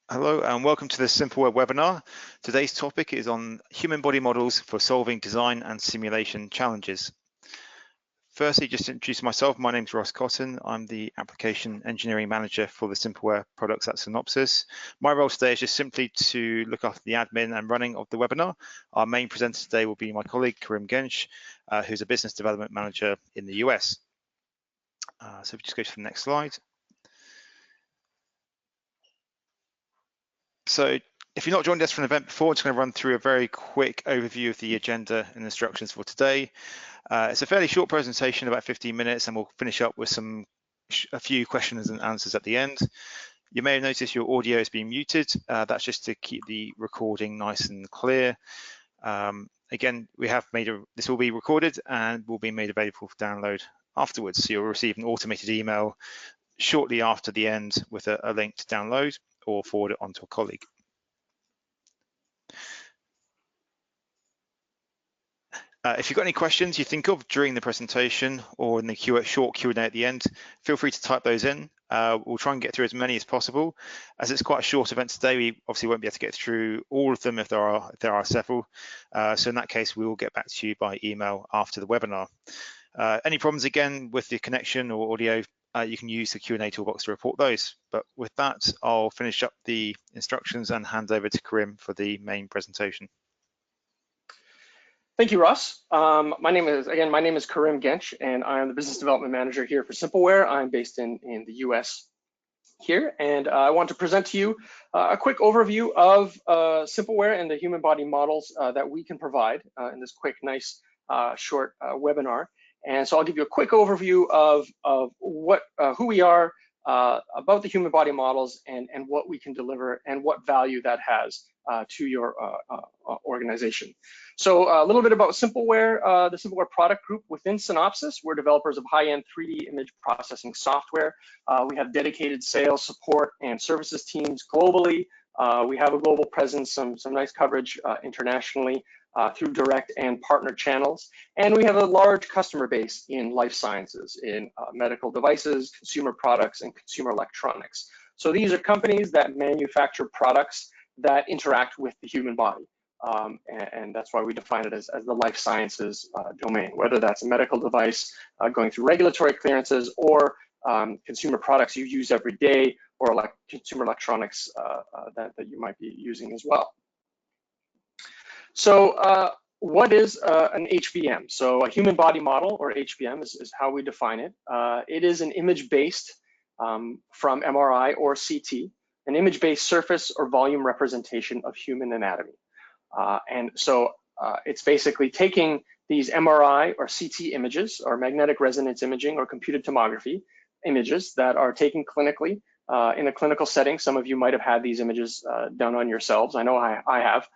Hello and welcome to the SimpleWare webinar. Today's topic is on human body models for solving design and simulation challenges. Firstly, just to introduce myself, my name is Ross Cotton. I'm the Application Engineering Manager for the SimpleWare products at Synopsys. My role today is just simply to look after the admin and running of the webinar. Our main presenter today will be my colleague, Karim Genç, who's a Business Development Manager in the US. So if we just go to the next slide. So if you've not joined us for an event before, I'm just going to run through a very quick overview of the agenda and instructions for today. It's a fairly short presentation, about 15 minutes, and we'll finish up with a few questions and answers at the end. You may have noticed your audio is being muted. That's just to keep the recording nice and clear. Again, this will be recorded and will be made available for download afterwards. So you'll receive an automated email shortly after the end with a link to download or forward it on to a colleague. If you've got any questions you think of during the presentation or in the short Q&A at the end, feel free to type those in. We'll try and get through as many as possible. As it's quite a short event today, we obviously won't be able to get through all of them if there are several. So in that case, we will get back to you by email after the webinar. Any problems again with the connection or audio, you can use the Q&A toolbox to report those. But with that, I'll finish up the instructions and hand over to Karim for the main presentation. Thank you, Ross. My name is Karim Genç, and I am the Business Development Manager here for SimpleWare. I'm based in the US here, and I want to present to you a quick overview of SimpleWare and the human body models that we can provide in this quick, nice, short webinar. And so I'll give you a quick overview of who we are, about the human body models, and what we can deliver and what value that has to your organization. So a little bit about SimpleWare, the SimpleWare product group within Synopsys. We're developers of high-end 3D image processing software. We have dedicated sales, support, and services teams globally. We have a global presence, some nice coverage internationally through direct and partner channels. And we have a large customer base in life sciences, in medical devices, consumer products, and consumer electronics. So these are companies that manufacture products that interact with the human body. And that's why we define it as the life sciences domain, whether that's a medical device going through regulatory clearances or consumer products you use every day, or like consumer electronics that you might be using as well. So what is an HBM? So a human body model, or HBM, is how we define it. It is an image-based from MRI or CT, an image-based surface or volume representation of human anatomy. And so it's basically taking these MRI or CT images, or magnetic resonance imaging, or computed tomography images that are taken clinically in a clinical setting. Some of you might have had these images done on yourselves. I know I have.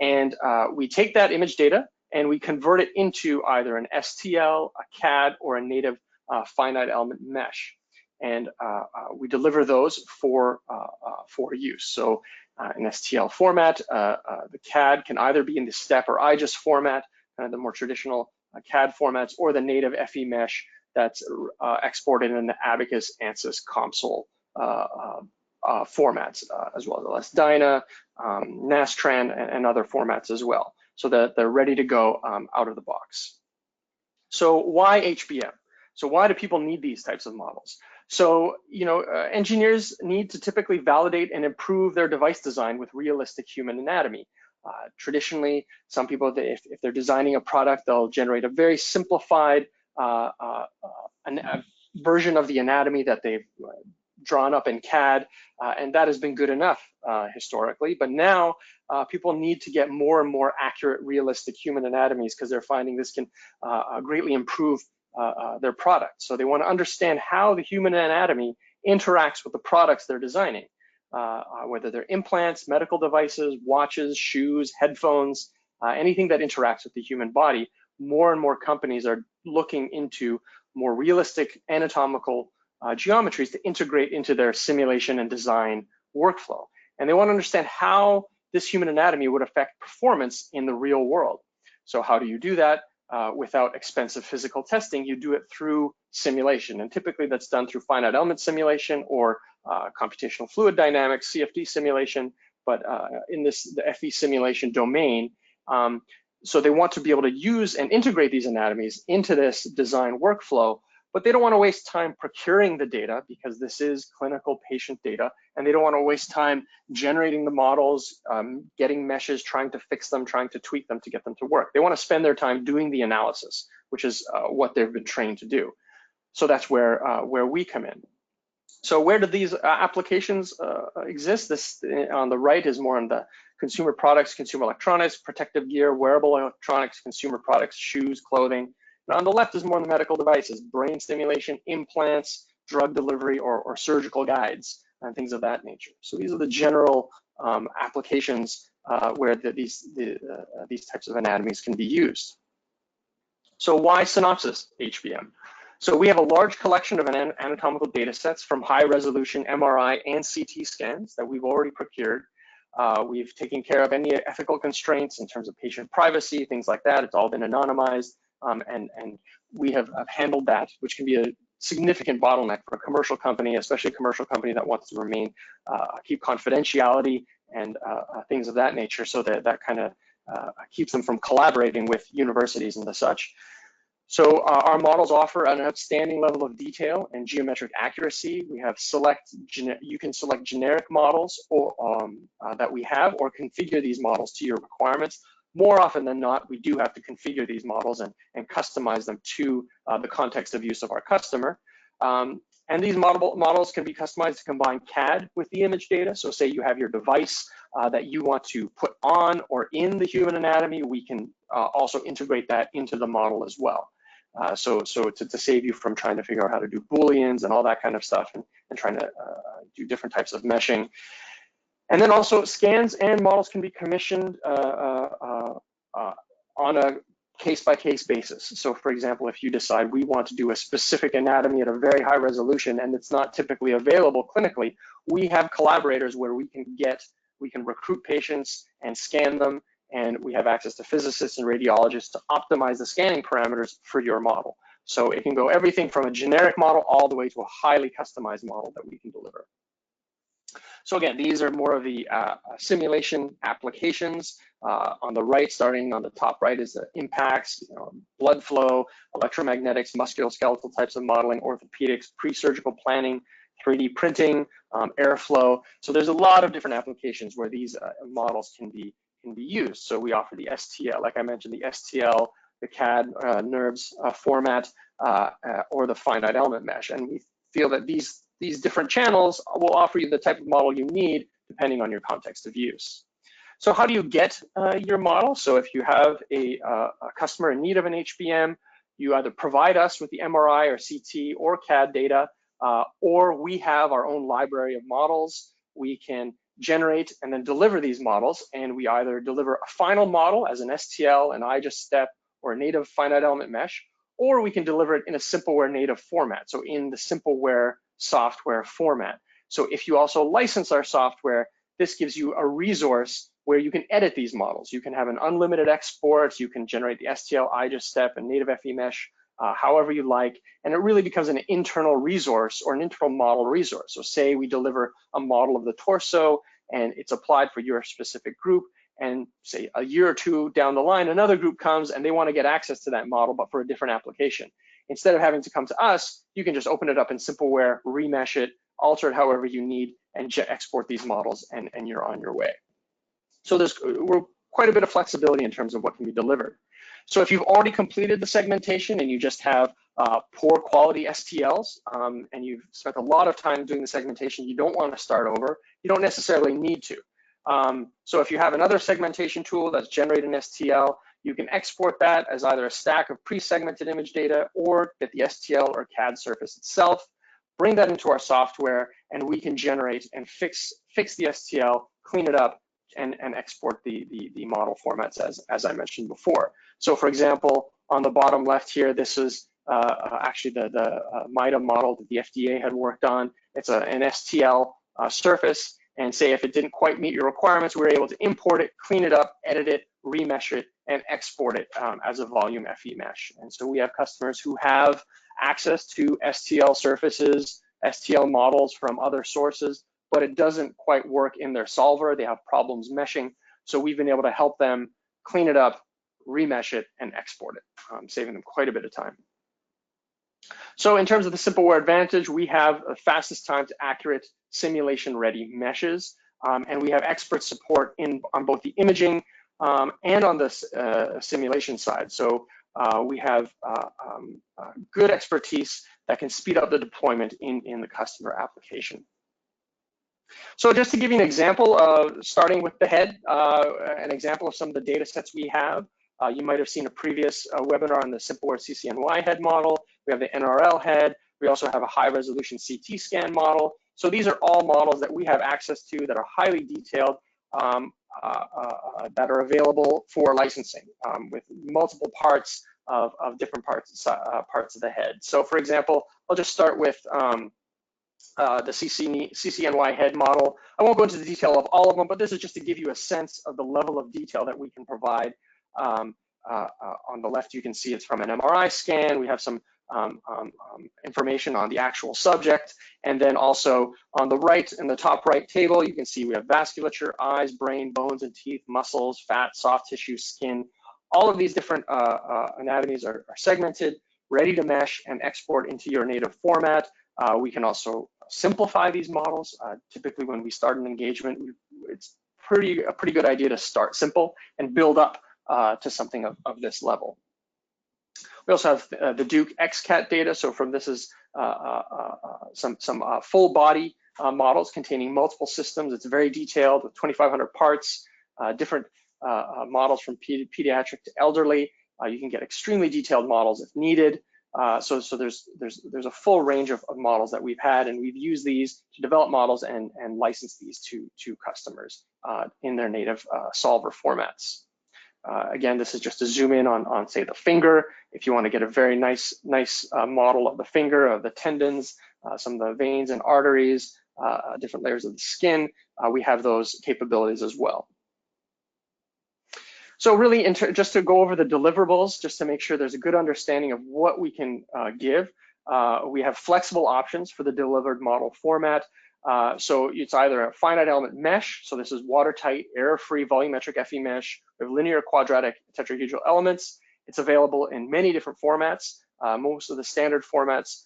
And we take that image data and we convert it into either an STL, a CAD, or a native finite element mesh. And we deliver those for use. So in STL format, the CAD can either be in the STEP or IGES format, the more traditional CAD formats, or the native FE mesh that's exported in the Abacus, ANSYS, COMSOL formats, as well as Dyna, Nastran, and other formats as well, so that they're ready to go out of the box. So why HBM? So why do people need these types of models? So, engineers need to typically validate and improve their device design with realistic human anatomy. Traditionally, some people, if they're designing a product, they'll generate a very simplified version of the anatomy that they've drawn up in CAD, and that has been good enough historically. But now people need to get more and more accurate, realistic human anatomies, because they're finding this can greatly improve their product. So they want to understand how the human anatomy interacts with the products they're designing, whether they're implants, medical devices, watches, shoes, headphones, anything that interacts with the human body. More and more companies are looking into more realistic anatomical geometries to integrate into their simulation and design workflow. And they want to understand how this human anatomy would affect performance in the real world. So how do you do that? Without expensive physical testing, you do it through simulation. And typically that's done through finite element simulation or computational fluid dynamics, CFD simulation, but in the FE simulation domain. So they want to be able to use and integrate these anatomies into this design workflow, but they don't want to waste time procuring the data because this is clinical patient data, and they don't want to waste time generating the models, getting meshes, trying to fix them, trying to tweak them to get them to work. They want to spend their time doing the analysis, which is what they've been trained to do. So that's where we come in. So where do these applications exist? This on the right is more on the consumer products, consumer electronics, protective gear, wearable electronics, consumer products, shoes, clothing. And on the left is more on the medical devices, brain stimulation, implants, drug delivery, or surgical guides, and things of that nature. So these are the general applications where these types of anatomies can be used. So why Synopsys HBM? So we have a large collection of anatomical data sets from high resolution MRI and CT scans that we've already procured. We've taken care of any ethical constraints in terms of patient privacy, things like that. It's all been anonymized, and we have handled that, which can be a significant bottleneck for a commercial company, especially a commercial company that wants to remain, keep confidentiality and things of that nature, so that kind of keeps them from collaborating with universities and the such. So our models offer an outstanding level of detail and geometric accuracy. We have you can select generic models or that we have, or configure these models to your requirements. More often than not, we do have to configure these models and customize them to the context of use of our customer. And these models can be customized to combine CAD with the image data. So say you have your device that you want to put on or in the human anatomy, we can also integrate that into the model as well. So to save you from trying to figure out how to do Booleans and all that kind of stuff, and trying to do different types of meshing. And then also scans and models can be commissioned on a case-by-case basis. So for example, if you decide we want to do a specific anatomy at a very high resolution and it's not typically available clinically, we have collaborators where we can recruit patients and scan them, and we have access to physicists and radiologists to optimize the scanning parameters for your model. So it can go everything from a generic model all the way to a highly customized model that we can deliver. So again, these are more of the simulation applications. On the right, starting on the top right, is the impacts, blood flow, electromagnetics, musculoskeletal types of modeling, orthopedics, pre-surgical planning, 3D printing, airflow. So there's a lot of different applications where these models can be used. So we offer the STL, like I mentioned, the STL, the CAD, NURBS format, or the finite element mesh. And we feel that these different channels will offer you the type of model you need depending on your context of use. So how do you get your model? So if you have a customer in need of an HBM, you either provide us with the MRI or CT or CAD data, or we have our own library of models. We can generate and then deliver these models, and we either deliver a final model as an STL, an IGES step, or a native finite element mesh, or we can deliver it in a Simpleware native format, so in the Simpleware software format. So if you also license our software, this gives you a resource where you can edit these models. You can have an unlimited export, you can generate the STL, IGES step, and native FE mesh, however you like, and it really becomes an internal resource or an internal model resource. So say we deliver a model of the torso and it's applied for your specific group, and say a year or two down the line, another group comes and they want to get access to that model, but for a different application. Instead of having to come to us, you can just open it up in Simpleware, remesh it, alter it however you need, and export these models, and you're on your way. So there's quite a bit of flexibility in terms of what can be delivered. So if you've already completed the segmentation and you just have poor quality STLs, and you've spent a lot of time doing the segmentation, you don't want to start over. You don't necessarily need to. So if you have another segmentation tool that's generating an STL, you can export that as either a stack of pre-segmented image data or get the STL or CAD surface itself, bring that into our software, and we can generate and fix the STL, clean it up, and export the model formats as I mentioned before. So for example, on the bottom left here, this is actually the MIDA model that the FDA had worked on. It's an STL surface, and say if it didn't quite meet your requirements, we were able to import it, clean it up, edit it, remesh it, and export it as a volume FE mesh. And so we have customers who have access to STL surfaces STL models from other sources, but it doesn't quite work in their solver. They have problems meshing. So we've been able to help them clean it up, remesh it, and export it, saving them quite a bit of time. So in terms of the SimpleWare advantage, we have the fastest time to accurate simulation-ready meshes, and we have expert support on both the imaging and on the simulation side. So we have good expertise that can speed up the deployment in the customer application. So just to give you an example of starting with the head, an example of some of the data sets we have. You might have seen a previous webinar on the SimpleWare CCNY head model. We have the NRL head. We also have a high resolution CT scan model. So these are all models that we have access to that are highly detailed, that are available for licensing with multiple parts of different parts of the head. So for example, I'll just start with the CCNY head model. I won't go into the detail of all of them, but this is just to give you a sense of the level of detail that we can provide. On the left, you can see it's from an MRI scan. We have some information on the actual subject. And then also on the right, in the top right table, you can see we have vasculature, eyes, brain, bones and teeth, muscles, fat, soft tissue, skin. All of these different anatomies are segmented, ready to mesh and export into your native format. We can also simplify these models. Typically, when we start an engagement, it's a pretty good idea to start simple and build up to something of this level. We also have the Duke XCAT data. So from this is some full body models containing multiple systems. It's very detailed with 2,500 parts, different models from pediatric to elderly. You can get extremely detailed models if needed. So there's a full range of models that we've had, and we've used these to develop models and license these to customers in their native solver formats. Again, this is just to zoom in on say the finger. If you want to get a very nice model of the finger, of the tendons, some of the veins and arteries, different layers of the skin, we have those capabilities as well. So really, just to go over the deliverables, just to make sure there's a good understanding of what we can give, we have flexible options for the delivered model format. So it's either a finite element mesh, so this is watertight, error-free, volumetric FE mesh, we have linear, quadratic, tetrahedral elements. It's available in many different formats, most of the standard formats.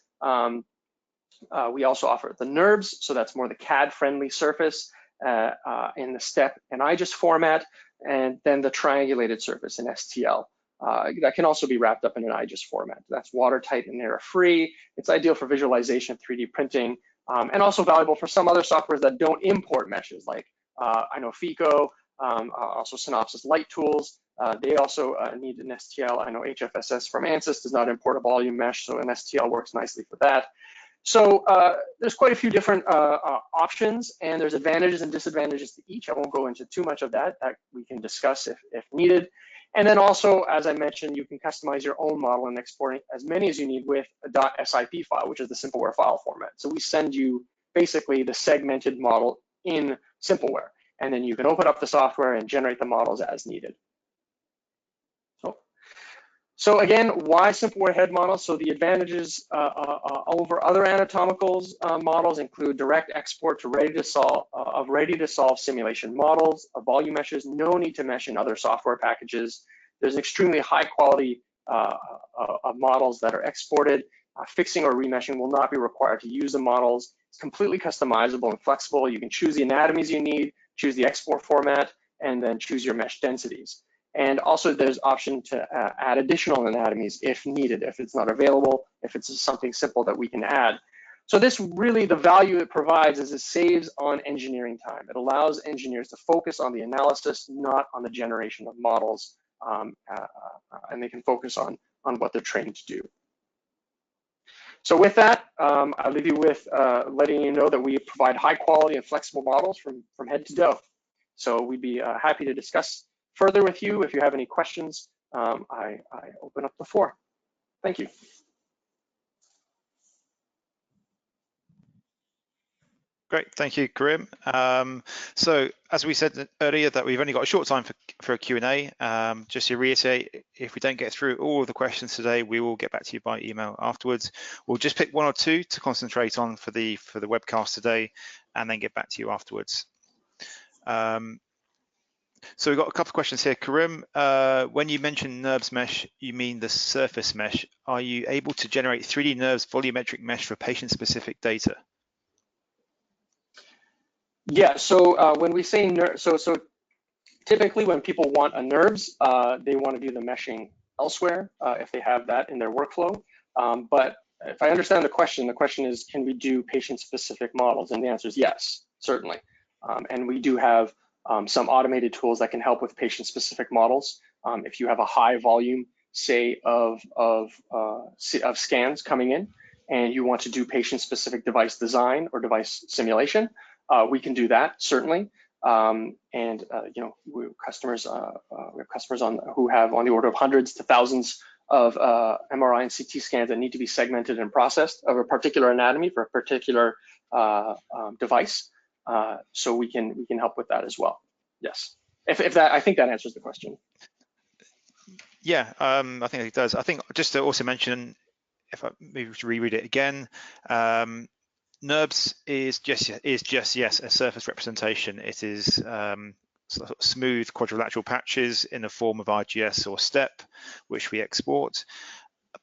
We also offer the NURBS, so that's more the CAD-friendly surface in the STEP and IGES format, and then the triangulated surface in STL. That can also be wrapped up in an IGES format. That's watertight and error-free. It's ideal for visualization, 3D printing, and also valuable for some other softwares that don't import meshes, like I know FICO, also Synopsys Light Tools. They also need an STL. I know HFSS from ANSYS does not import a volume mesh, so an STL works nicely for that. So there's quite a few different options, and there's advantages and disadvantages to each. I won't go into too much of that. That we can discuss if needed. And then also, as I mentioned, you can customize your own model and export as many as you need with a .sip file, which is the SimpleWare file format. So we send you basically the segmented model in SimpleWare, and then you can open up the software and generate the models as needed. So again, why SimpleWare head models? So the advantages over other anatomicals models include direct export to ready to solve simulation models, volume meshes, no need to mesh in other software packages. There's extremely high quality of models that are exported. Fixing or remeshing will not be required to use the models. It's completely customizable and flexible. You can choose the anatomies you need, choose the export format, and then choose your mesh densities. And also there's option to add additional anatomies if needed, if it's not available, if it's something simple that we can add. So this really, the value it provides is it saves on engineering time. It allows engineers to focus on the analysis, not on the generation of models, and they can focus on what they're trained to do. So with that, I'll leave you with letting you know that we provide high quality and flexible models from head to toe. So we'd be happy to discuss further with you. If you have any questions, I open up the floor. Thank you. Great, thank you, Karim. So as we said earlier, that we've only got a short time for a Q&A. Just to reiterate, if we don't get through all of the questions today, we will get back to you by email afterwards. We'll just pick one or two to concentrate on for the webcast today, and then get back to you afterwards. So we've got a couple of questions here. Karim, when you mention NURBS mesh, you mean the surface mesh. Are you able to generate 3D NURBS volumetric mesh for patient-specific data? Yeah, so when we say so typically when people want a NURBS, they want to do the meshing elsewhere if they have that in their workflow. But if I understand the question is, can we do patient-specific models? And the answer is yes, certainly. And we do have some automated tools that can help with patient-specific models. If you have a high volume, say, of scans coming in, and you want to do patient-specific device design or device simulation, we can do that, certainly. You know, we have customers who have on the order of hundreds to thousands of MRI and CT scans that need to be segmented and processed of a particular anatomy for a particular device. So we can help with that as well. Yes, if that, I think that answers the question. Yeah, I think it does. I think just to also mention, if I maybe to reread it again, NURBS is just yes a surface representation. It is sort of smooth quadrilateral patches in the form of RGS or STEP, which we export.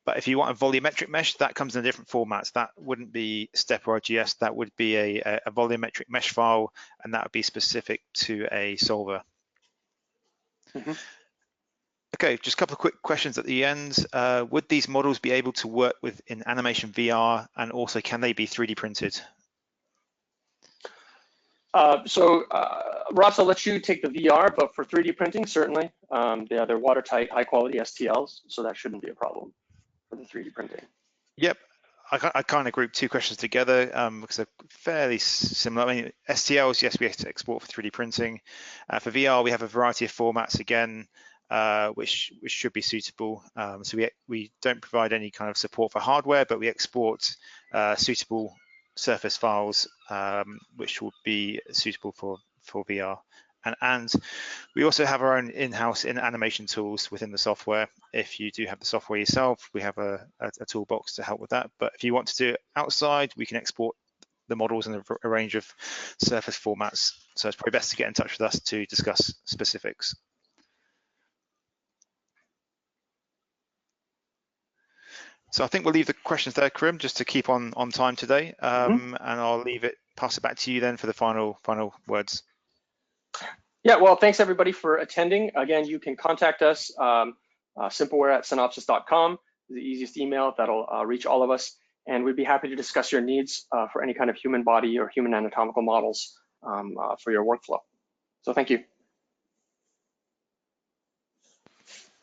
But if you want a volumetric mesh, that comes in different formats. That wouldn't be STEP or RGS. That would be a volumetric mesh file, and that would be specific to a solver. Mm-hmm. Okay, just a couple of quick questions at the end. Would these models be able to work in animation VR, and also can they be 3D printed? Ross, I'll let you take the VR, but for 3D printing, certainly. They're watertight, high quality STLs, so that shouldn't be a problem for the 3D printing. Yep, I kind of grouped two questions together because they're fairly similar. I mean, STLs, yes, we have to export for 3D printing. For VR, we have a variety of formats again, which should be suitable. So we don't provide any kind of support for hardware, but we export suitable surface files, which will be suitable for VR. And we also have our own in-house animation tools within the software. If you do have the software yourself, we have a toolbox to help with that. But if you want to do it outside, we can export the models in a range of surface formats. So it's probably best to get in touch with us to discuss specifics. So I think we'll leave the questions there, Karim, just to keep on time today. And I'll pass it back to you then for the final words. Yeah, well, thanks everybody for attending. Again, you can contact us, simpleware@synopsys.com is the easiest email that'll reach all of us. And we'd be happy to discuss your needs for any kind of human body or human anatomical models for your workflow. So thank you.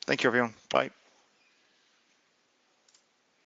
Thank you, everyone. Bye.